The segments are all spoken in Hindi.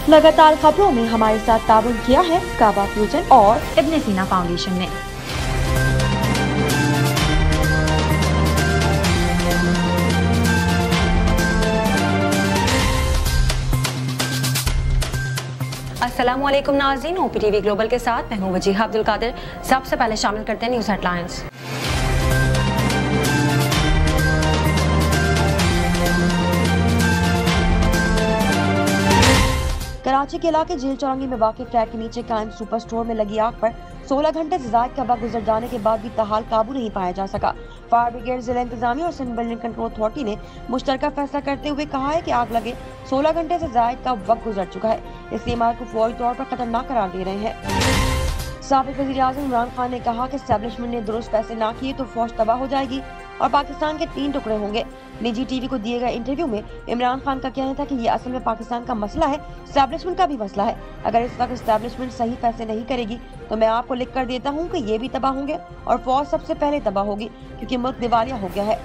लगातार खबरों में हमारे साथ ताबन किया है काबा फ्यूजन और इब्न सीना फाउंडेशन ने। अस्सलामुअलैकुम नाज़रीन, OPTV ग्लोबल के साथ मैं हूं वजीहा अब्दुल कादिर। सबसे पहले शामिल करते हैं न्यूज़ हेडलाइंस। कराची के इलाके जेल चौरंगी में वाक़ फ्लैट के नीचे कायम सुपर स्टोर में लगी आग पर 16 घंटे से ज़ायद का वक्त गुजर जाने के बाद भी ताहाल काबू नहीं पाया जा सका। फायर ब्रिगेड, जिला इंतजामिया और सिंध बिल्डिंग कंट्रोल अथॉरिटी ने मुश्तरका फैसला करते हुए कहा है कि आग लगे 16 घंटे से ज़ायद का वक्त गुजर चुका है, इसलिए इमारत को फौरी तौर पर खतरनाक करार दे रहे हैं। साबिक वज़ीर-ए-आज़म इमरान खान ने कहा कि एस्टेब्लिशमेंट ने दुरुस्त फैसले ना किए तो फौज तबाह हो जाएगी और पाकिस्तान के 3 टुकड़े होंगे। निजी टीवी को दिए गए इंटरव्यू में इमरान खान का कहना था कि ये असल में पाकिस्तान का मसला है, एस्टेब्लिशमेंट का भी मसला है। अगर इस वक्त एस्टेब्लिशमेंट सही फैसले नहीं करेगी तो मैं आपको लिख कर देता हूँ कि ये भी तबाह होंगे और फौज सबसे पहले तबाह होगी, क्योंकि मुल्क दिवालिया हो गया है।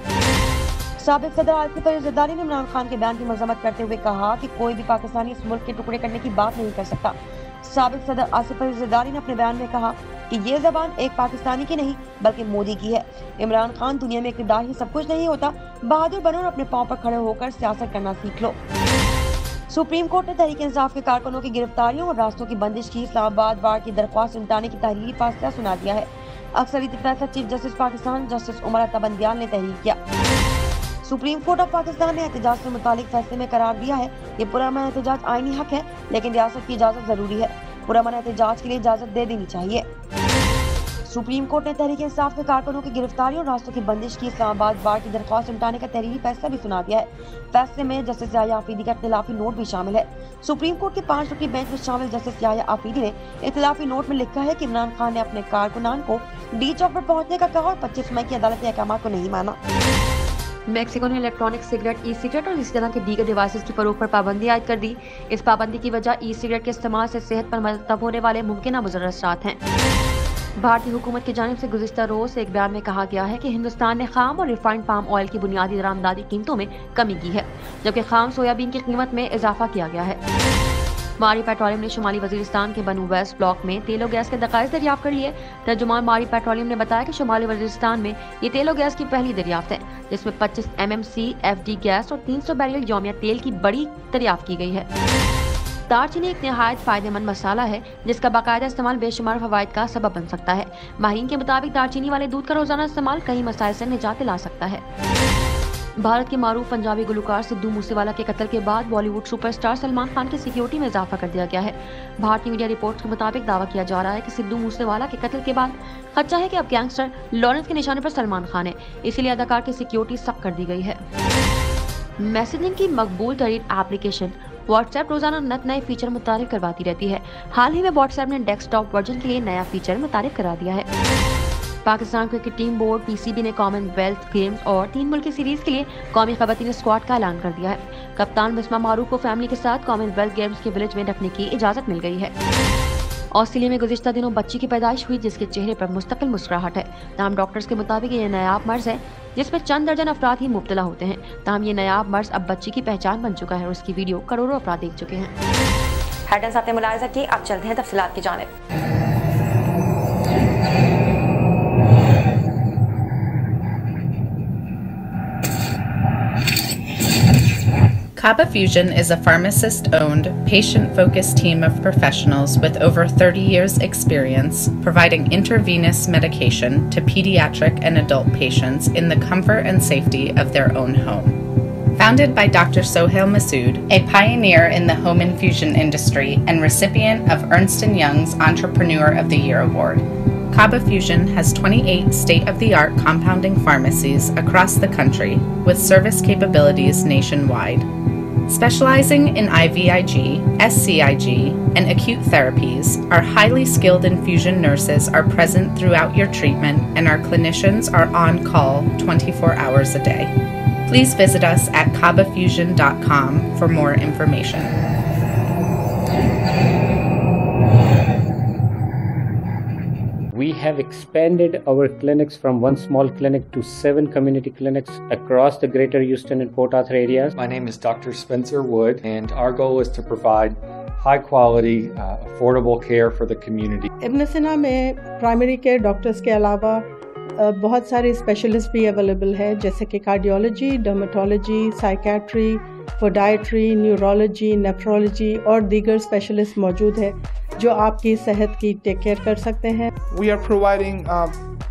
साबिक सदर आसिफ अली ज़रदारी ने इमरान खान के बयान की मजम्मत करते हुए कहा कि कोई भी पाकिस्तानी इस मुल्क के टुकड़े करने की बात नहीं कर सकता। साबिक सदर आसिफ अली ज़रदारी ने अपने बयान में कहा कि ये ज़बान एक पाकिस्तानी की नहीं बल्कि मोदी की है। इमरान खान, दुनिया में इक़्तिदार ही सब कुछ नहीं होता, बहादुर बनो और अपने पांव पर खड़े होकर सियासत करना सीख लो। सुप्रीम कोर्ट ने तहरीक इंसाफ के कारकुनों की गिरफ्तारियों और रास्तों की बंदिश की इस्लामाबाद बार की दरख्वास्त निपटाने की तहरीरी फैसला सुना दिया है। अक्सरियती फैसला chief justice Pakistan justice Umar Ata Bandial ने तहरीर किया। सुप्रीम कोर्ट ऑफ पाकिस्तान ने एहतजाज से मुतालिक फैसले में करार दिया है कि पुरअमन एहतजाज आईनी हक है, लेकिन रियासत की इजाजत जरूरी है। पुरअमन एहतजाज के लिए इजाजत दे देनी चाहिए। सुप्रीम कोर्ट ने तहरीक इंसाफ के कारकुनों की गिरफ्तारी और रास्तों की बंदिश की इस्लामाबाद बार की दरख्वास्त निपटाने का तहरीरी फैसला भी सुना दिया है। फैसले में जस्टिस याह्या आफरीदी का इख्तिलाफी नोट भी शामिल है। सुप्रीम कोर्ट के 5 रुकनी बेंच में शामिल जस्टिस याह्या आफरीदी ने इख्तिलाफी नोट में लिखा है कि इमरान खान ने अपने कारकुनान को डी चौक पर पहुंचने का कहा और 25 मई की अदालती अहकाम को नहीं माना। मैक्सिको ने इलेक्ट्रॉनिक सिगरेट, ई सिगरेट और इसी तरह के दीगर डिवाइसेस की फरोख्त पर पाबंदी आयद कर दी। इस पाबंदी की वजह ई सिगरेट के इस्तेमाल से सेहत पर मरतब होने वाले मुमकिन मुज़र असरात हैं। भारतीय हुकूमत की जानिब से गुज़िश्ता रोज एक बयान में कहा गया है कि हिंदुस्तान ने खाम और रिफाइंड पाम ऑयल की बुनियादी दरामदादी कीमतों में कमी की है, जबकि खाम सोयाबीन की कीमत में इजाफा किया गया है। मारी पेट्रोलियम ने शुमाली वजीरिस्तान के बनू वेस्ट ब्लॉक में तेल और गैस के दकाइज दरियाफ्त कर लिए। तर्जुमान मारी पेट्रोलियम ने बताया कि शुमाली वजीरिस्तान में ये तेल और गैस की पहली दरियाफ्त है, जिसमें 25 MMC FD गैस और 300 बैरल यौमिया तेल की बड़ी दरियाफ्त की गई है। दालचीनी एक निहायत फायदेमंद मसाला है, जिसका बाकायदा इस्तेमाल बेशुमार फवाइद का सबब बन सकता है। माहिरीन के मुताबिक दालचीनी वाले दूध का रोजाना इस्तेमाल कई मसाइल से निजात दिला सकता है। भारत के मारूफ पंजाबी गुलकार सिद्धू मूसेवाला के कत्ल के बाद बॉलीवुड सुपरस्टार सलमान खान की सिक्योरिटी में इजाफा कर दिया गया है। भारतीय मीडिया रिपोर्ट्स के मुताबिक दावा किया जा रहा है कि सिद्धू मूसेवाला के कत्ल के बाद खदशा है कि अब गैंगस्टर लॉरेंस के निशाने पर सलमान खान है, इसीलिए अदाकार की सिक्योरिटी सख्त कर दी गई है। मैसेजिंग की मकबूल तरीन एप्लीकेशन व्हाट्सएप रोजाना नए फीचर मुतारिफ करवाती रहती है। हाल ही में व्हाट्सएप ने डेस्कटॉप वर्जन के लिए नया फीचर मुतारिफ करा दिया है। Pakistan cricket team board PCB ने कॉमनवेल्थ गेम्स और 3 मुल्की सीरीज के लिए कौमी खवातीन स्क्वाड का ऐलान कर दिया है। कप्तान बिस्मा मारूफ को फैमिली के साथ कॉमनवेल्थ गेम्स के विलेज में रखने की इजाजत मिल गई है। ऑस्ट्रेलिया में गुज़िश्ता दिनों बच्ची की पैदाइश हुई, जिसके चेहरे पर मुस्तकिल मुस्कुराहट है। तमाम डॉक्टर्स के मुताबिक ये नायाब मर्ज है, जिसमें चंद दर्जन अफराद ही मुब्तला होते हैं। तमाम ये नायाब मर्ज अब बच्ची की पहचान बन चुका है और उसकी वीडियो करोड़ों अफराद देख चुके हैं। हेडलाइंस आपने मुलाहिजा की, अब चलते हैं तफसीलात की जानिब। Kaba Fusion is a pharmacist-owned, patient-focused team of professionals with over 30 years' experience providing intravenous medication to pediatric and adult patients in the comfort and safety of their own home. Founded by Dr. Sohail Masood, a pioneer in the home infusion industry and recipient of Ernst & Young's Entrepreneur of the Year award, Kaba Fusion has 28 state-of-the-art compounding pharmacies across the country with service capabilities nationwide. Specializing in IVIG, SCIG, and acute therapies, our highly skilled infusion nurses are present throughout your treatment and our clinicians are on call 24 hours a day. Please visit us at kabafusion.com for more information. We have expanded our clinics from one small clinic to 7 community clinics across the greater Houston and Port Arthur areas. My name is Dr. Spencer Wood, and our goal is to provide high quality, affordable care for the community. इब्न सिना में प्राइमरी केयर डॉक्टर्स के अलावा बहुत सारे स्पेशलिस्ट भी अवेलेबल है, जैसे कि cardiology, dermatology, psychiatry, podiatry, neurology, nephrology और दीगर स्पेशलिस्ट मौजूद है जो आपकी सेहत की टेक केयर कर सकते हैं। We are providing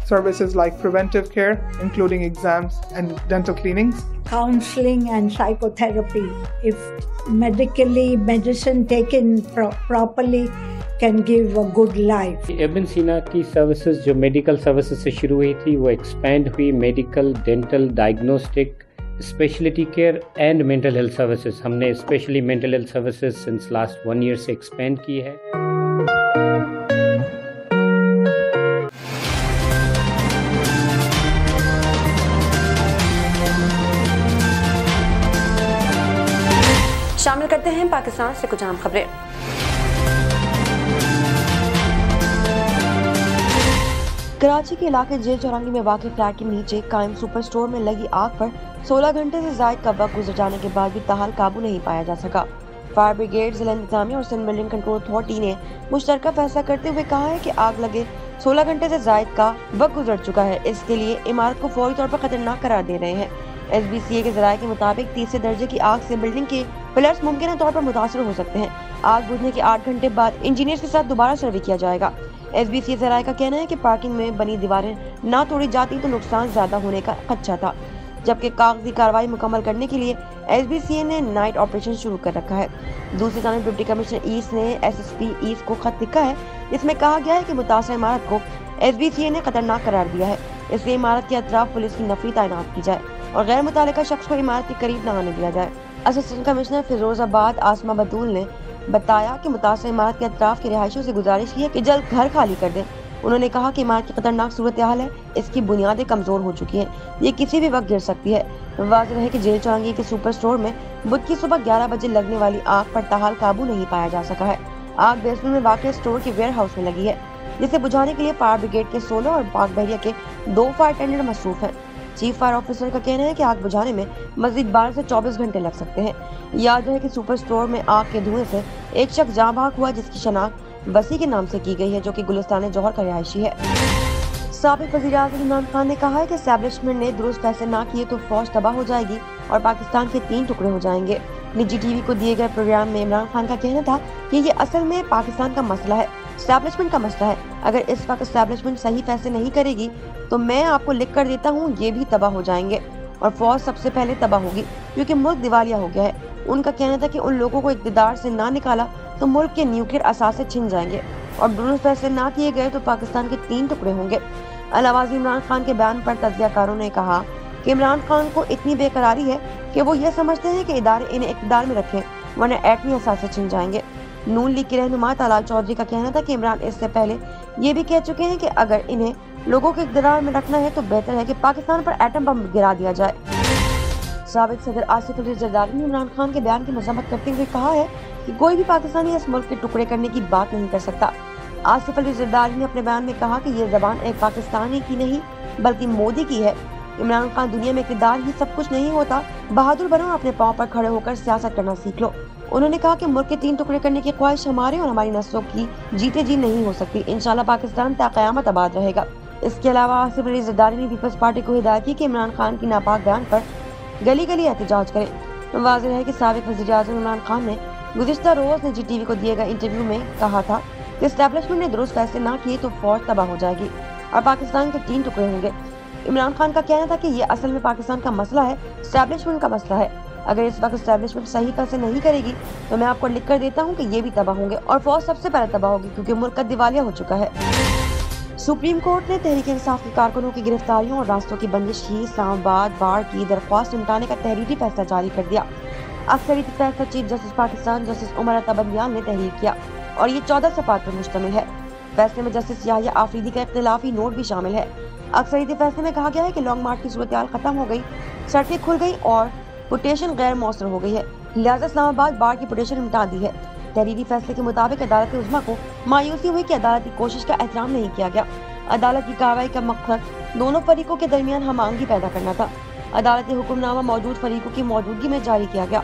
services like preventive care, including exams and dental cleanings. Counseling and psychotherapy. If medicine taken properly can give a good life. इब्न सीना की सर्विसेज जो मेडिकल सर्विसेज से शुरू हुई थी वो एक्सपेंड हुई medical, dental, diagnostic, speciality care and mental health services. हमने specially mental health services since last 1 year से एक्सपेंड की है। शामिल करते हैं पाकिस्तान से कुछ अहम खबरें। कराची के इलाके जेल चौरंगी में वाक़ फ्लैट के नीचे कायम सुपर स्टोर में लगी आग पर 16 घंटे से ज़ायद का वक्त गुजर जाने के बाद भी ताहाल काबू नहीं पाया जा सका। फायर ब्रिगेड, जिला इंतजामिया और सिंध बिल्डिंग कंट्रोल अथॉरिटी ने मुश्तरका फैसला करते हुए कहा है कि आग लगे 16 घंटे से ज़ायद का वक्त गुजर चुका है, इसके लिए इमारत को फौरी तौर पर खतरनाक करार दे रहे हैं। SBCA के ज़राए के मुताबिक तीसरे दर्जे की आग से बिल्डिंग के पिलर्स मुमकिन तौर पर मुतासर हो सकते हैं। आग बुझने के 8 घंटे बाद इंजीनियर्स के साथ दोबारा सर्वे किया जाएगा। SBCA ज़राए का कहना है कि पार्किंग में बनी दीवारें ना तोड़ी जाती तो नुकसान ज्यादा होने का खदशा था, जबकि कागजी कार्रवाई मुकम्मल करने के लिए SBCA ने नाइट ऑपरेशन शुरू कर रखा है। दूसरी जानब डिप्टी कमिश्नर ईस्ट ने SSP ईस्ट को खत लिखा है, जिसमें कहा गया है कि मुतासर इमारत को SBCA ने खतरनाक करार दिया है, इसलिए इमारत के अतराफ पुलिस की नफरी तैनात की जाए और गैर मुतालिका शख्स को इमारत के करीब न आने दिया जाए। असिस्टेंट कमिश्नर फिरोजाबाद आसमा बतूल ने बताया कि मुतासर इमारत के अतराफ के रिहायशियों से गुजारिश की है कि जल्द घर खाली कर दें। उन्होंने कहा कि इमारत की खतरनाक सूरत हाल है, इसकी बुनियादें कमजोर हो चुकी हैं, ये किसी भी वक्त गिर सकती है। वाज़ेह है कि जेल चौरंगी के सुपर स्टोर में बुध की सुबह 11 बजे लगने वाली आग पर ताहाल काबू नहीं पाया जा सका है। आग बेसमेंट में वाक़ स्टोर के वेयर हाउस में लगी है, जिसे बुझाने के लिए फायर ब्रिगेड के 16 और पाक बहरिया के 2 फायर टेंडर मसरूफ हैं। चीफ फायर ऑफिसर का कहना है कि आग बुझाने में मजीद 12 से 24 घंटे लग सकते हैं। याद रहे कि सुपर स्टोर में आग के धुएं से एक शख्स जाँ बहक हुआ, जिसकी शनाख्त वसी के नाम से की गई है, जो कि गुलिस्तान जौहर का रिहायशी है। साबिक वज़ीर-ए-आज़म इमरान खान ने कहा है कि एस्टैब्लिशमेंट ने दुरुस्त फैसले न किए तो फौज तबाह हो जाएगी और पाकिस्तान के 3 टुकड़े हो जाएंगे। निजी टीवी को दिए गए प्रोग्राम में इमरान खान का कहना था कि ये असल में पाकिस्तान का मसला है, एस्टैब्लिशमेंट का मसला है। अगर इस वक्त एस्टैब्लिशमेंट सही फैसले नहीं करेगी तो मैं आपको लिख कर देता हूँ, ये भी तबाह हो जाएंगे और फौज सबसे पहले तबाह होगी, क्योंकि मुल्क दिवालिया हो गया है। उनका कहना था कि उन लोगों को इक़्तिदार से ना निकाला तो मुल्क के न्यूक्लियर असासे छिन जाएंगे और दुरुस्त फैसले ना किए गए तो पाकिस्तान के 3 टुकड़े होंगे। अलावाज़ी इमरान खान के बयान पर तज्ज़ियाकारों ने कहा कि इमरान खान को इतनी बेकरारी है कि वो ये समझते हैं कि इदारे इन्हें इक़्तिदार में रखें, वरना एटमी असासे छिन जाएंगे। नून लीग के रहनुमा तलाल चौधरी का कहना था कि इमरान इससे पहले ये भी कह चुके हैं कि अगर इन्हें लोगों के इक़्तिदार में रखना है तो बेहतर है कि पाकिस्तान पर एटम बम गिरा दिया जाए। साबिक सदर आसिफ अली जरदारी ने इमरान खान के बयान की मज़म्मत करते हुए कहा है कि कोई भी पाकिस्तानी इस मुल्क के टुकड़े करने की बात नहीं कर सकता। आसिफ अली जरदारी ने अपने बयान में कहा कि ये ज़बान एक पाकिस्तानी की नहीं बल्कि मोदी की है। इमरान खान, दुनिया में इक़्तिदार ही सब कुछ नहीं होता, बहादुर बनो, अपने पाँव पर खड़े होकर सियासत करना सीख लो। उन्होंने कहा कि मुल्क के 3 टुकड़े करने की ख्वाहिश हमारे और हमारी नस्लों की जीते जी नहीं हो सकती। इंशाल्लाह पाकिस्तान ता क़यामत आबाद रहेगा। इसके अलावा आसिफ अली जरदारी ने पीपल्स पार्टी को हिदायत की कि इमरान खान की नापाक बयान पर गली गली एहतजाज करें। वाज़ेह है कि साबिक वज़ीर-ए-आज़म इमरान खान ने गुज़िश्ता रोज़ निजी टीवी को दिए गए इंटरव्यू में कहा था कि एस्टैब्लिशमेंट ने दुरुस्त फैसले ना किए तो फौज तबाह हो जाएगी और पाकिस्तान के 3 टुकड़े होंगे। इमरान खान का कहना था कि ये असल में पाकिस्तान का मसला है, एस्टैब्लिशमेंट का मसला है। अगर इस वक्त एस्टैब्लिशमेंट सही फैसले नहीं करेगी तो मैं आपको लिख कर देता हूँ कि ये भी तबाह होंगे और फौज सबसे पहले तबाह होगी, क्योंकि मुल्क का दिवालिया हो चुका है। सुप्रीम कोर्ट ने तहरीक इंसाफ के कारकुनों की गिरफ्तारियों और रास्तों की बंदिश की इस्लामाबाद बार की दरख्वास्त निपटाने का तहरीरी फैसला जारी कर दिया। अक्सरियती फैसला chief justice Pakistan justice Umar Ata Bandial ने तहरीर किया और ये 14 सफ़ात पर मुश्तमिल है। फैसले में जस्टिस याहिया आफरीदी का इख्तिलाफी नोट भी शामिल है। अक्सरियती फैसले में कहा गया है कि लॉन्ग मार्च की सूरत हाल खत्म हो गई, सड़कें खुल गई और पुटेशन गैर मौसर हो गई है, लिहाजा इस्लामाबाद बार की पुटेशन मिटा दी है। तहरीरी फैसले के मुताबिक अदालत उज़्मा को मायूसी हुई कि अदालती कोशिश का एहतराम नहीं किया गया। अदालत की कार्रवाई का मकसद दोनों फरीकों के दरमियान हमआहंगी पैदा करना था। अदालती हुक्मनामा मौजूद फरीकों की मौजूदगी में जारी किया गया।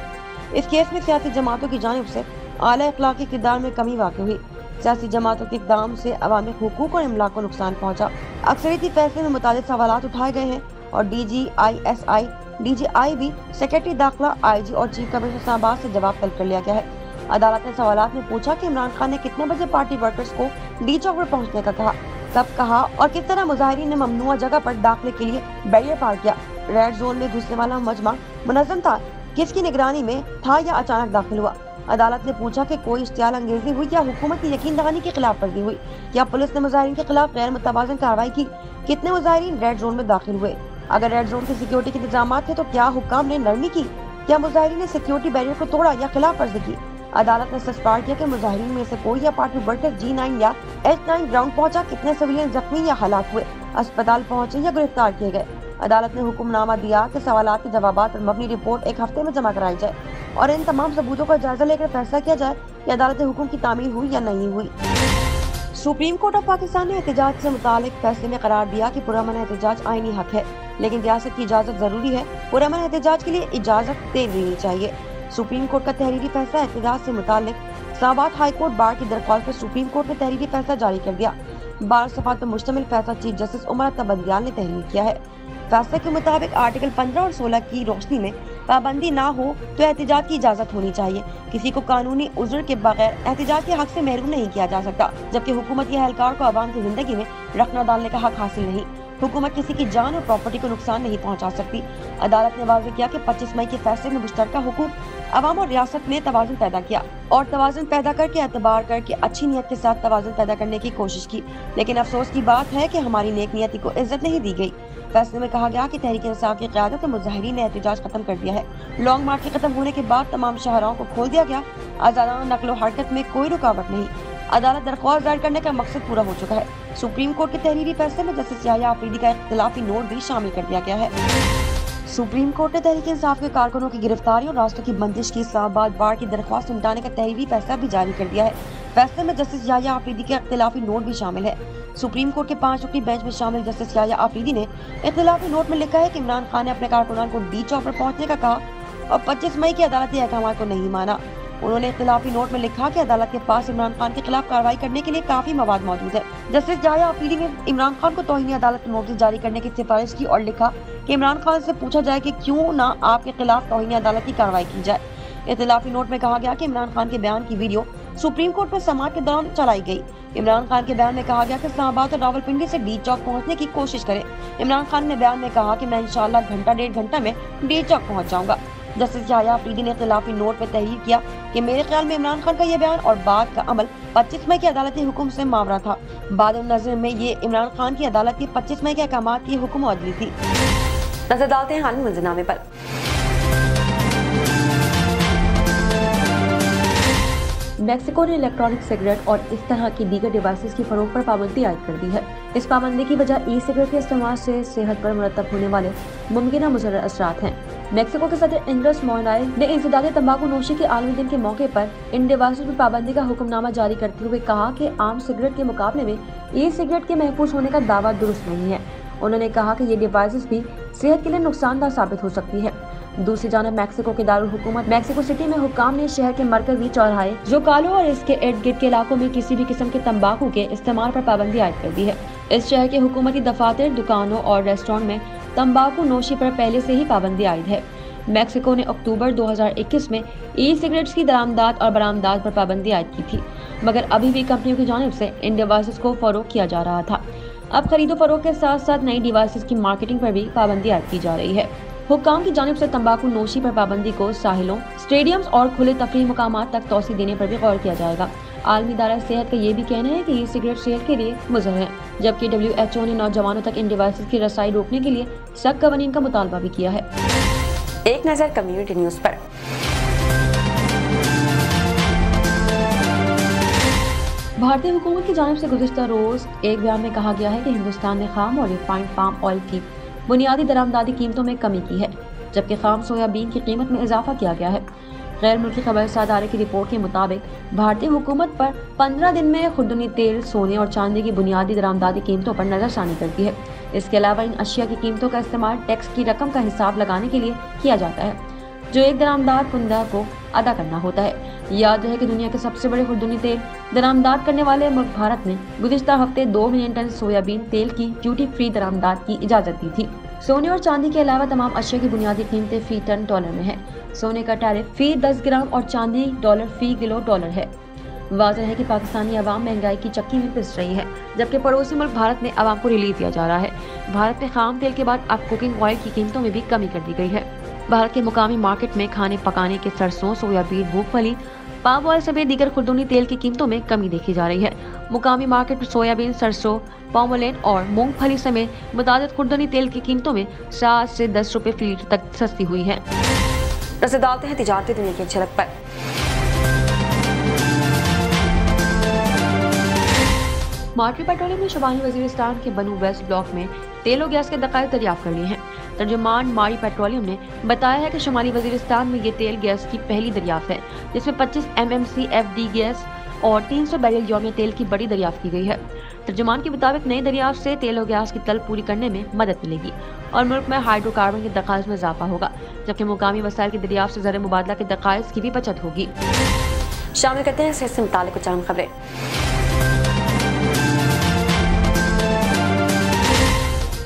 इस केस में सियासी जमातों की जानिब से आला अखलाकी किरदार में कमी वाक़ हुई। सियासी जमातों के इक़दाम से अवामी हुकूक और इमलाक को नुकसान पहुँचा। अक्सरियती फैसले में मुतालिक सवालात उठाए गए हैं और DGISI, DGIB, सेक्रेटरी दाखिला, IG और चीफ कमिश्नर इस्लामाबाद से जवाब तलब कर लिया गया है। अदालत ने सवालात में पूछा कि इमरान खान ने कितने बजे पार्टी वर्कर्स को डी चौक पर पहुंचने का कहा, कब कहा और किस तरह मुजाहिरीन ने ममनुआ जगह पर दाखिले के लिए बैरियर पार किया। रेड जोन में घुसने वाला मजमा मुनज़्ज़म था, किसकी निगरानी में था या अचानक दाखिल हुआ। अदालत ने पूछा कि कोई इश्तियाल अंगेजी हुई या हुकूमत की यकीन दहानी की खिलाफ वर्जी हुई, या पुलिस ने मुजाहिरीन के खिलाफ गैर मुतवाज़िन कार्रवाई की, कितने मुजाहिरीन रेड जोन में दाखिल हुए, अगर रेड जोन की सिक्योरिटी के इंतजाम थे तो क्या हुक्काम ने नरमी की, क्या मुजाहिरीन ने सिक्योरिटी बैरियर को तोड़ा या खिलाफ वर्जी की। अदालत ने सस्पेंड किया कि मुजाहिरीन में से कोई या पार्टी वर्कर G9 या H9 ग्राउंड पहुंचा, कितने सिविलियन जख्मी या हलाक हुए, अस्पताल पहुंचे या गिरफ्तार किए गए। अदालत ने हुक्मनामा दिया कि सवालात के जवाबात और मबनी रिपोर्ट 1 हफ्ते में जमा कराई जाए और इन तमाम सबूतों का जायजा लेकर फैसला किया जाए कि अदालत हुक्म की तामील हुई या नहीं हुई। सुप्रीम कोर्ट ऑफ पाकिस्तान ने एहतजाज से मुतालिक फैसले में करार दिया कि पुरअमन एहतजाज आईनी हक है, लेकिन रियासत की इजाजत जरूरी है। पुरअमन एहतजाज के लिए इजाजत दे देनी चाहिए। सुप्रीम कोर्ट का तहरीरी फैसला एहतजाज से मुतालिक इस्लामाबाद हाई कोर्ट बार की दरख्वास्त पर सुप्रीम कोर्ट ने तहरीरी फैसला जारी कर दिया। 12 सफ़ात पर मुश्तमिल फैसला चीफ जस्टिस उमर अता बंदियाल ने तहरीर किया है। फैसले के मुताबिक आर्टिकल 15 और 16 की रोशनी में पाबंदी ना हो तो एहतजाज की इजाजत होनी चाहिए। किसी को कानूनी उज़्र के बगैर एहतजाज के हक से महरूम नहीं किया जा सकता, जबकि हुकूमत या एहलकार को आवाम की जिंदगी में रखना डालने का हक हासिल नहीं। हुकूमत किसी की जान और प्रॉपर्टी को नुकसान नहीं पहुंचा सकती। अदालत ने वाज़ेह किया कि 25 मई के फैसले में मुश्तरका हुकूक अवाम और रियासत में तवाज़ुन पैदा किया और तवाज़ुन पैदा करके एतबार करके अच्छी नीयत के साथ तवाज़ुन पैदा करने की कोशिश की, लेकिन अफसोस की बात है कि हमारी नेक नियति को इज्जत नहीं दी गई। फैसले में कहा गया कि तहरीक इंसाफ की क़यादत और मुजाहिरीन ने एहतजाज खत्म कर दिया है। लॉन्ग मार्च के खत्म होने के बाद तमाम शाहराहों को खोल दिया गया। आज़ादाना नकलो हरकत में कोई रुकावट नहीं। अदालत दरख्वास्त दायर करने का मकसद पूरा हो चुका है। सुप्रीम कोर्ट के तहरीरी फैसले में जस्टिस याह्या आफरीदी का इख्तिलाफी नोट भी शामिल कर दिया गया है। सुप्रीम कोर्ट ने तहरीक इंसाफ के कारकुनों की गिरफ्तारी और रास्तों की बंदिश की इस्लामाबाद बार की दरख्वास्त निपटाने का तहरीरी फैसला भी जारी कर दिया है। फैसले में जस्टिस याह्या आफरीदी के इख्तिलाफी नोट भी शामिल है। सुप्रीम कोर्ट के 5 रुकनी बेंच में शामिल जस्टिस याह्या आफरीदी ने इख्तिलाफी नोट में लिखा है कि इमरान खान ने अपने कारकुनान को डी चौक पर पहुंचने का कहा और 25 मई के अदालती अहकाम को नहीं माना। उन्होंने इख्तिलाफी नोट में लिखा कि अदालत के पास इमरान खान के खिलाफ कार्रवाई करने के लिए काफी मवाद मौजूद है। जस्टिस याह्या आफरीदी ने इमरान खान को तौहीन अदालत नोटिस जारी करने की सिफारिश की और लिखा कि इमरान खान से पूछा जाए कि क्यों ना आपके खिलाफ तौहीन अदालत की कार्रवाई की जाए। इख्तिलाफी नोट में कहा गया कि इमरान खान के बयान की वीडियो सुप्रीम कोर्ट में समाअत के दौरान चलाई गई। इमरान खान के बयान में कहा गया कि इस्लामाबाद और रावलपिंडी से डी चौक पहुंचने की कोशिश करें। इमरान खान ने बयान में कहा कि मैं इंशाअल्लाह घंटा 1.5 घंटा में डी चौक पहुंच जाऊंगा। जस्टिस याह्या आफरीदी ने इख्तिलाफी नोट में तहरीर किया कि मेरे ख्याल में इमरान खान का ये बयान और बाद का अमल 25 मई के अदालती हुक्म से मावरा था। बाद नजर में ये इमरान खान की अदालत की 25 मई के अहकाम की हुक्म अदली थी। नजर डालते हैं हाल मंजरनामे पर। मैक्सिको ने इलेक्ट्रॉनिक सिगरेट और इस तरह की दीगर डिवाइसेस की फरोख्त पर पाबंदी आयद कर दी है। इस पाबंदी की वजह ई सिगरेट के इस्तेमाल से सेहत पर मुरतब होने वाले मुमकिना मुज़र्रर असरात हैं। मैक्सिको के सदर एंड्रेस मोनाई ने इंसदाद तंबाकू नोशी के आलमी दिन के मौके पर इन डिवाइसेस पर पाबंदी का हुक्मनामा जारी करते हुए कहा कि आम सिगरेट के मुकाबले में ई सिगरेट के महफूज होने का दावा दुरुस्त नहीं है। उन्होंने कहा कि ये डिवाइसेस भी सेहत के लिए नुकसानदायक साबित हो सकती है। दूसरी जानब मैक्सिको के दारुल हुकूमत मैक्सिको सिटी में हुक्काम ने शहर के मरकजी चौराहे जोकालो और इसके इर्द गिर्द के इलाकों में किसी भी किस्म के तंबाकू के इस्तेमाल पर पाबंदी आयद कर दी है। इस शहर के हुकूमती दफातर, दुकानों और रेस्टोरेंट में तंबाकू नोशी पर पहले से ही पाबंदी आयद है। मैक्सिको ने अक्टूबर 2021 में ई सिगरेट्स की दरामदात और बरामदात पर पाबंदी आयद की थी, मगर अभी भी कंपनियों की जानिब से इन डिवाइसेस को फरोख्त किया जा रहा था। अब खरीदो फरोख्त के साथ साथ नई डिवाइसेस की मार्केटिंग पर भी पाबंदी आयद की जा रही है। हुक्काम की जानिब से तंबाकू नोशी पर पाबंदी को साहिलों, स्टेडियम्स और खुले तफरीह मकामात तक तौसी देने पर भी गौर किया जाएगा। आलमी इदारा सेहत का ये भी कहना है कि ये सिगरेट सेहत के लिए मुज़र है, जबकि WHO ने नौजवानों तक इन डिवाइसेस की रसाई रोकने के लिए सख्त कवानीन का मुतालबा भी किया है। एक नज़र कम्युनिटी न्यूज़ पर। भारतीय हुकूमत की जानिब से गुज़िश्ता रोज़ एक बयान में कहा गया है कि हिंदुस्तान ने खाम और रिफाइंड पाम ऑयल की बुनियादी दरामदादी कीमतों में कमी की है, जबकि खाम सोयाबीन की कीमत में इजाफा किया गया है। गैर मुल्की खबरसार इदारे की रिपोर्ट के मुताबिक भारतीय हुकूमत पर 15 दिन में खुर्दनी तेल, सोने और चांदी की बुनियादी दरामदादी कीमतों पर नजरसानी करती है। इसके अलावा इन अशिया की कीमतों का इस्तेमाल टैक्स की रकम का हिसाब लगाने के लिए किया जाता है। जो एक दरामदार कुंदा को अदा करना होता है। याद रहे कि दुनिया के सबसे बड़े खुर्दुनी तेल दरामदार करने वाले मुल्क भारत ने गुज़िश्ता हफ्ते 2 मिलियन टन सोयाबीन तेल की ड्यूटी फ्री दरामदार की इजाजत दी थी। सोने और चांदी के अलावा तमाम अशिया की बुनियादी कीमतें फी टन डॉलर में है। सोने का टैरिफ फी 10 ग्राम और चांदी डॉलर फी किलो डॉलर है। वाज़ेह है कि पाकिस्तानी अवाम महंगाई की चक्की में पिस रही है, जबकि पड़ोसी मुल्क भारत में अवाम को रिलीफ दिया जा रहा है। भारत में खाम तेल के बाद अब कुकिंग ऑयल की कीमतों में भी कमी कर दी गई है। भारत के मुकामी मार्केट में खाने पकाने के सरसों, सोयाबीन, मूंगफली, पाम ऑयल समेत दीगर खुर्दुनी तेल की कीमतों में कमी देखी जा रही है। मुकामी मार्केट में सोयाबीन, सरसों, पाम ऑयल और मूंगफली समेत मुतादिद खुर्दुनी तेल की कीमतों में 7 से 10 रुपए फी लीटर तक सस्ती हुई है। नजर डालते हैं तिजारती दुनिया की झलक पर। मार्केट पेट्रोलियम ने शुमाली वजीरिस्तान के बनू वेस्ट ब्लॉक में तेल और गैस के दकाइक दरियाफ्त कर लिए हैं। तर्जुमान मारी पेट्रोलियम ने बताया है कि शुमाली वजीरिस्तान में ये तेल गैस की पहली दरियाफ्त है, जिसमें 25 MMCFD गैस और 300 बैरल यौमिया तेल की बड़ी दरियाफ्त की गई है। तर्जुमान के मुताबिक नई दरियाफ्त से तेल और गैस की तलब पूरी करने में मदद मिलेगी और मुल्क में हाइड्रोकार्बन के दकाइक में इजाफा होगा, जबकि मुकामी वसाइल की दरियाफ्त से ज़र मुबादला के दकाइक की भी बचत होगी। शामिल करते हैं सेहत से मुताल्लिक़ कुछ अहम खबरें।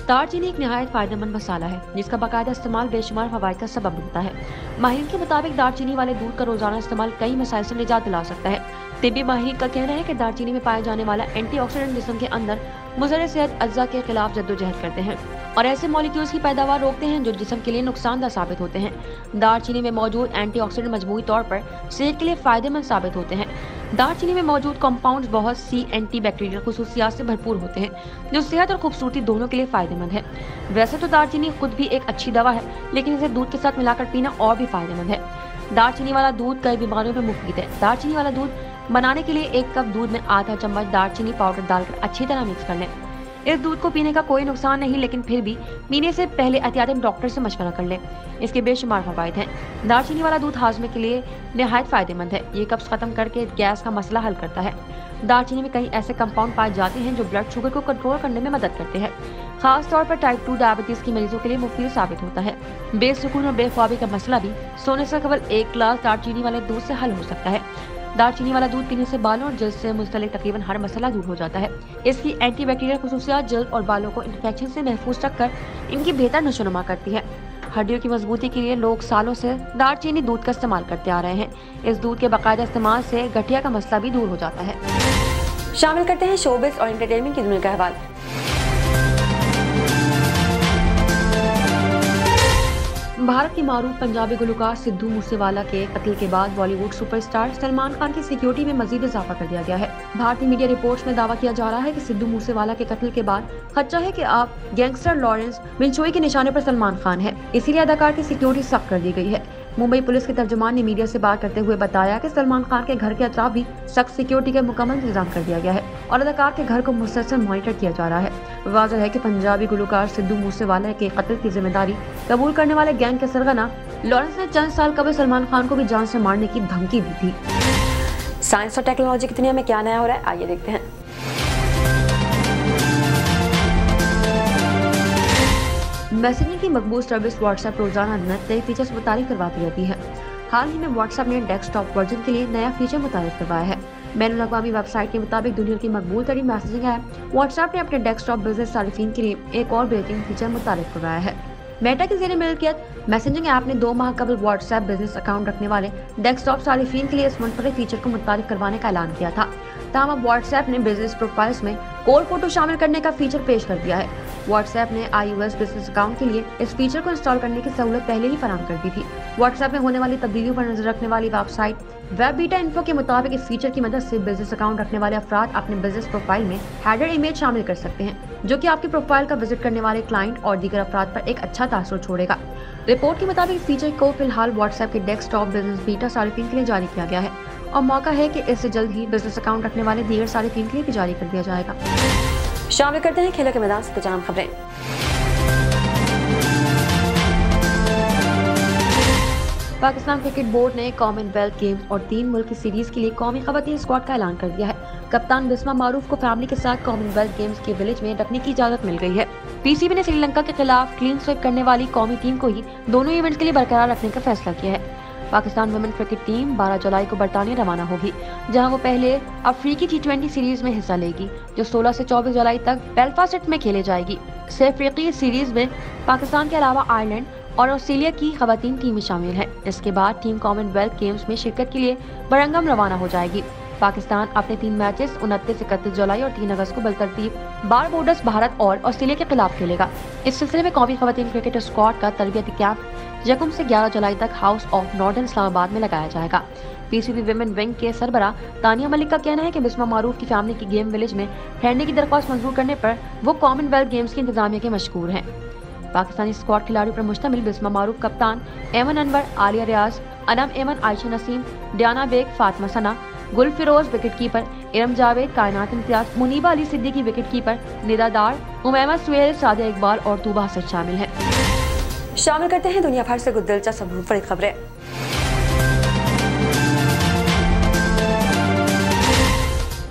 दालचीनी एक निहायत फायदेमंद मसाला है, जिसका बाकायदा इस्तेमाल बेशुमार फवाइद का सबब बनता है। माहिरीन के मुताबिक दालचीनी वाले दूध का रोजाना इस्तेमाल कई मसाइल से निजात दिला सकता है। तिब्बी माहिरीन का कहना है कि दालचीनी में पाया जाने वाला एंटीऑक्सीडेंट जिस्म के अंदर मुज़र सेहत अज्जा के खिलाफ जद्दोजहद करते हैं और ऐसे मॉलिक्यूल्स की पैदावार रोकते हैं जो जिस्म के लिए नुकसानदा साबित होते हैं। दालचीनी में मौजूद एंटीऑक्सीडेंट मजमूई तौर पर सेहत के लिए फायदेमंद साबित होते हैं। दालचीनी में मौजूद कंपाउंड्स बहुत सी एंटी बैक्टीरियल खुसूसियात से भरपूर होते हैं, जो सेहत और खूबसूरती दोनों के लिए फायदेमंद है। वैसे तो दालचीनी खुद भी एक अच्छी दवा है, लेकिन इसे दूध के साथ मिलाकर पीना और भी फायदेमंद है। दालचीनी वाला दूध कई बीमारियों में मुफीद है। दालचीनी वाला दूध बनाने के लिए 1 कप दूध में आधा चम्मच दालचीनी पाउडर डालकर अच्छी तरह मिक्स कर लें। इस दूध को पीने का कोई नुकसान नहीं, लेकिन फिर भी पीने से पहले एहतियातन डॉक्टर से मशवरा कर लें। इसके बेशुमार फवाइद हैं। दालचीनी वाला दूध हाजमे के लिए निहायत फायदेमंद है। ये कब्ज खत्म करके गैस का मसला हल करता है। दालचीनी में कई ऐसे कंपाउंड पाए जाते हैं जो ब्लड शुगर को कंट्रोल करने में मदद करते हैं। खास तौर पर टाइप 2 डायबिटीज के मरीजों के लिए मुफीद साबित होता है। बेसुकून और बेख्वाबी का मसला भी सोने से केवल 1 गिलास दालचीनी वाले दूध से हल हो सकता है। दालचीनी वाला दूध पीने से बालों और जल्द से मुस्तलिक तकरीबन हर मसला दूर हो जाता है। इसकी एंटीबैक्टीरियल खुसूसियात जल्द और बालों को इन्फेक्शन से महफूज रखकर इनकी बेहतर नशोनुमा करती है। हड्डियों की मजबूती के लिए लोग सालों से दालचीनी दूध का इस्तेमाल करते आ रहे हैं। इस दूध के बाकायदा इस्तेमाल से गठिया का मसला भी दूर हो जाता है। शामिल करते हैं शोबिज़ और एंटरटेनमेंट की दुनिया का अहवाल। भारत के मारूफ पंजाबी गुलकार सिद्धू मूसेवाला के कत्ल के बाद बॉलीवुड सुपरस्टार सलमान खान की सिक्योरिटी में मजीद इजाफा कर दिया गया है। भारतीय मीडिया रिपोर्ट्स में दावा किया जा रहा है कि सिद्धू मूसेवाला के कत्ल के बाद खदशा है कि आप गैंगस्टर लॉरेंस बिनचोई के निशाने पर सलमान खान है, इसीलिए अदाकार की सिक्योरिटी सख्त कर दी गई है। मुंबई पुलिस के तर्जुमान ने मीडिया से बात करते हुए बताया कि सलमान खान के घर के अतराफ भी सख्त सिक्योरिटी का मुकम्मल इंतजाम कर दिया गया है और अदाकार के घर को मुसलसल मॉनिटर किया जा रहा है। वाज़ेह है कि पंजाबी गुलकार सिद्धू मूसेवाला के कत्ल की जिम्मेदारी कबूल करने वाले गैंग के सरगना लॉरेंस ने चंद साल कबल सलमान खान को भी जान से मारने की धमकी दी थी। साइंस और टेक्नोलॉजी की दुनिया में क्या नया हो रहा है, आइए देखते हैं। मैसेजिंग की मकबूल सर्विस व्हाट्सएप रोजाना नए फीचर्स मुतारिफ करवाती रहती है। हाल ही में व्हाट्सएप ने डेस्कटॉप वर्जन के लिए नया फीचर मुतारिफ करवाया है। बैनुल अक़वामी वेबसाइट के मुताबिक दुनिया की मकबूल तरीन मैसेजिंग ऐप व्हाट्सएप ने अपने डेस्कटॉप बिजनेस सारिफीन के लिए एक और बेहतरीन फीचर मुतारिफ करवाया है। मेटा के ज़ेरे मिल्कियत मैसेजिंग ऐप ने 2 माह कबल व्हाट्सएप बिजनेस अकाउंट रखने वाले डेस्कटॉप सारिफीन के लिए इस मुनफरिद फीचर को मुतारिफ करवाने का ऐलान किया था। तमाम अब व्हाट्सएप ने बिजनेस प्रोफाइल्स में कोर फोटो शामिल करने का फीचर पेश कर दिया है। व्हाट्सएप ने iOS बिजनेस अकाउंट के लिए इस फीचर को इंस्टॉल करने की सहूलत पहले ही फराहम कर दी थी। व्हाट्सएप में होने वाली तब्दीलियों पर नजर रखने वाली वेबसाइट वेब बीटा इन्फो के मुताबिक इस फीचर की मदद से बिजनेस अकाउंट रखने वाले अफराद अपने बिजनेस प्रोफाइल में हेडर इमेज शामिल कर सकते हैं, जो कि आपकी प्रोफाइल का विजिट करने वाले क्लाइंट और दीगर अफराद पर एक अच्छा तासुर छोड़ेगा। रिपोर्ट के मुताबिक इस फीचर को फिलहाल व्हाट्सएप के डेस्कटॉप बिजनेस बीटा सारिफीन के लिए जारी किया गया है और मौका है कि इससे जल्द ही बिजनेस अकाउंट रखने वाले दीगर सारिफीन के लिए भी जारी कर दिया जाएगा। शामिल करते हैं खेलों के मैदान से कुछ अहम खबरें। पाकिस्तान क्रिकेट बोर्ड ने कॉमनवेल्थ गेम्स और 3 मुल्क की सीरीज के लिए कौमी खवातीन स्क्वाड का ऐलान कर दिया है। कप्तान बिस्मा मारूफ को फैमिली के साथ कॉमनवेल्थ गेम्स के विलेज में रखने की इजाजत मिल गई है। पीसीबी ने श्रीलंका के खिलाफ क्लीन स्वीप करने वाली कौमी टीम को ही दोनों इवेंट्स के लिए बरकरार रखने का फैसला किया है। पाकिस्तान वुमेन क्रिकेट टीम 12 जुलाई को बरतानिया रवाना होगी, जहां वो पहले अफ्रीकी T20 सीरीज में हिस्सा लेगी, जो 16 से 24 जुलाई तक बेलफास्ट में खेले जाएगी। इस अफ्रीकी सीरीज में पाकिस्तान के अलावा आयरलैंड और ऑस्ट्रेलिया की खवातीन टीमें शामिल हैं। इसके बाद टीम कॉमनवेल्थ गेम्स में शिरकत के लिए बरंगम रवाना हो जाएगी। पाकिस्तान अपने 3 मैचेस 29-31 जुलाई और 3 अगस्त को बलतरतीब बारबोडस, भारत और ऑस्ट्रेलिया के खिलाफ खेलेगा। इस सिलसिले में कौमी खवातीन क्रिकेट स्क्वाड का तरबियती कैंप यकम से 11 जुलाई तक हाउस ऑफ नॉर्दर्न इस्लामाबाद में लगाया जाएगा। पीसीबी विमेन विंग के सरबरा तानिया मलिक का कहना है कि बिस्मा मारूफ की फैमिली की गेम विलेज में ठहरने की दरख्वास्त मंजूर करने पर वो कॉमनवेल्थ गेम्स की इंतजामिया के मशकूर हैं। पाकिस्तानी स्क्वाड खिलाड़ियों पर मुश्तमिल बिस्मा मारूफ, कप्तान एमन अनवर, आलिया रियाज, अनम एमन, आयशा नसीम, डियाना बेग, फातिमा सना, गुल फिरोज विकेट कीपर, इरम जावेद, कायनात इम्तियाज, मुनीबा अली सिद्दीकी विकेट कीपर, निदा दार, उमैमा सुहेल, सादिया इकबाल और तूबा हसन शामिल हैं। शामिल करते हैं दुनिया भर से कुछ दिलचस्प मुनफरिद खबरें।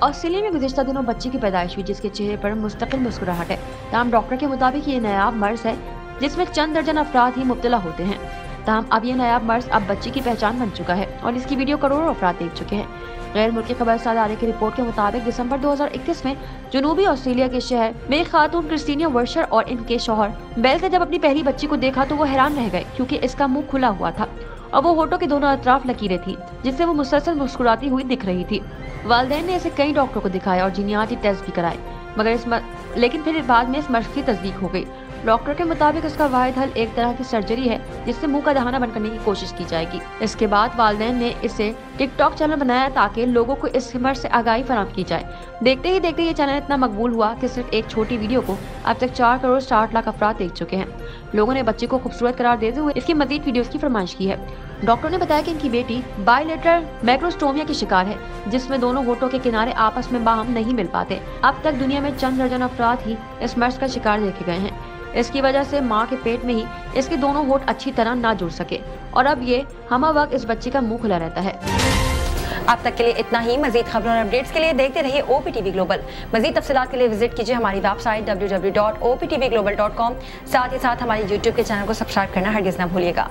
ऑस्ट्रेलिया में गुज़िश्ता दिनों बच्ची की पैदाइश हुई, जिसके चेहरे पर मुस्तकिल मुस्कुराहट है। तमाम डॉक्टर के मुताबिक ये नायाब मर्ज है जिसमें चंद दर्जन अफराद ही मुब्तला होते हैं। तमाम अब ये नायाब मर्ज अब बच्ची की पहचान बन चुका है और इसकी वीडियो करोड़ों अफराद देख चुके हैं। गैर मुल्की खबरसार इदारे की रिपोर्ट के मुताबिक दिसंबर 2021 में जनूबी ऑस्ट्रेलिया के शहर में खातून क्रिस्टीना वर्शर और इनके शौहर बेल ने जब अपनी पहली बच्ची को देखा तो वो हैरान रह गए, क्योंकि इसका मुंह खुला हुआ था और वो होठों के दोनों अतराफ लकीरें थी, जिससे वो मुसलसल मुस्कुराती हुई दिख रही थी। वालिदैन ने इसे कई डॉक्टरों को दिखाया और जीनियाती टेस्ट भी कराए, लेकिन फिर बाद में इस मर्ज की तस्दीक हो गई। डॉक्टर के मुताबिक इसका वाहिद हल एक तरह की सर्जरी है, जिससे मुंह का दहाना बंद करने की कोशिश की जाएगी। इसके बाद वालिदैन ने इसे टिकटॉक चैनल बनाया ताकि लोगों को इस मर्ज से आगाही फराहम की जाए। देखते ही देखते ये चैनल इतना मकबूल हुआ कि सिर्फ एक छोटी वीडियो को अब तक 4 करोड़ 60 लाख अफराद देख चुके हैं। लोगों ने बच्ची को खूबसूरत करार देते हुए इसकी मजीद वीडियोस की फरमाइश की है। डॉक्टर ने बताया कि इनकी बेटी बायलेटरल मैक्रोस्टोमिया की शिकार है, जिसमें दोनों होठों के किनारे आपस में बाहम नहीं मिल पाते। अब तक दुनिया में चंद दर्जन अफराद ही इस मर्ज का शिकार देखे गए हैं। इसकी वजह से माँ के पेट में ही इसके दोनों होठ अच्छी तरह ना जुड़ सके और अब ये हमा वक्त इस बच्ची का मुंह खुला रहता है। अब तक के लिए इतना ही। मजीद खबरों और अपडेट्स के लिए देखते रहिए OPTV ग्लोबल। मजीद तफसीलात के लिए विजिट कीजिए हमारी वेबसाइट www.optvglobal.com। साथ ही साथ हमारे YouTube के चैनल को सब्सक्राइब करना हरगिज़ ना भूलिएगा।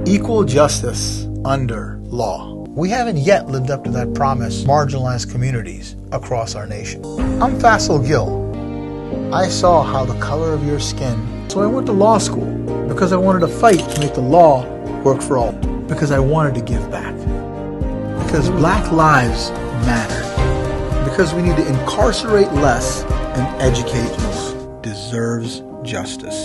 Equal justice under law. We haven't yet lived up to that promise to marginalized communities across our nation. I'm Faisal Gill. I saw how the color of your skin, so I went to law school because I wanted to fight to make the law work for all. Because I wanted to give back. Because black lives matter. Because we need to incarcerate less and educate most. Deserves justice.